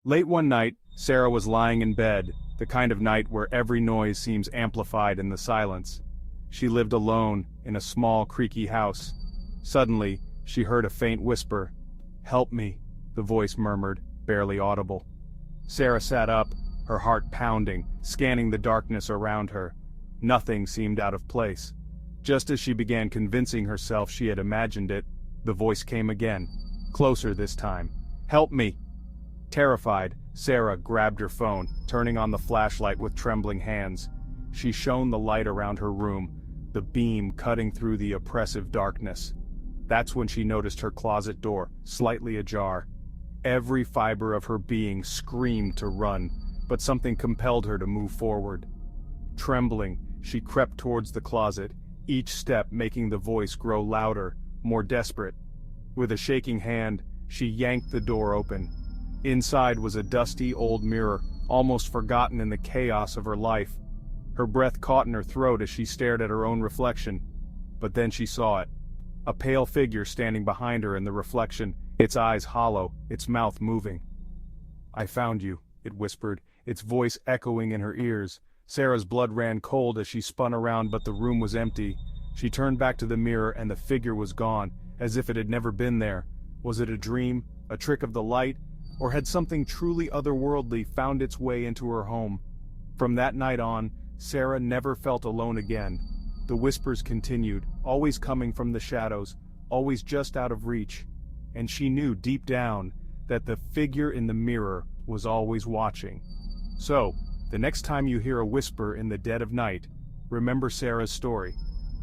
Late one night, Sarah was lying in bed, the kind of night where every noise seems amplified in the silence. She lived alone, in a small, creaky house. Suddenly, she heard a faint whisper. "Help me," the voice murmured, barely audible. Sarah sat up, her heart pounding, scanning the darkness around her. Nothing seemed out of place. Just as she began convincing herself she had imagined it, the voice came again, closer this time. "Help me!" Terrified, Sarah grabbed her phone, turning on the flashlight with trembling hands. She shone the light around her room, the beam cutting through the oppressive darkness. That's when she noticed her closet door, slightly ajar. Every fiber of her being screamed to run, but something compelled her to move forward. Trembling, she crept towards the closet, each step making the voice grow louder, more desperate. With a shaking hand, she yanked the door open. Inside was a dusty old mirror, almost forgotten in the chaos of her life. Her breath caught in her throat as she stared at her own reflection. But then she saw it. A pale figure standing behind her in the reflection, its eyes hollow, its mouth moving. "I found you," it whispered, its voice echoing in her ears. Sarah's blood ran cold as she spun around, but the room was empty. She turned back to the mirror and the figure was gone, as if it had never been there. Was it a dream, a trick of the light, or had something truly otherworldly found its way into her home? From that night on, Sarah never felt alone again. The whispers continued, always coming from the shadows, always just out of reach. And she knew deep down that the figure in the mirror was always watching. So, the next time you hear a whisper in the dead of night, remember Sarah's story.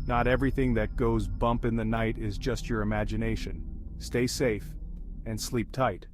Not everything that goes bump in the night is just your imagination. Stay safe and sleep tight.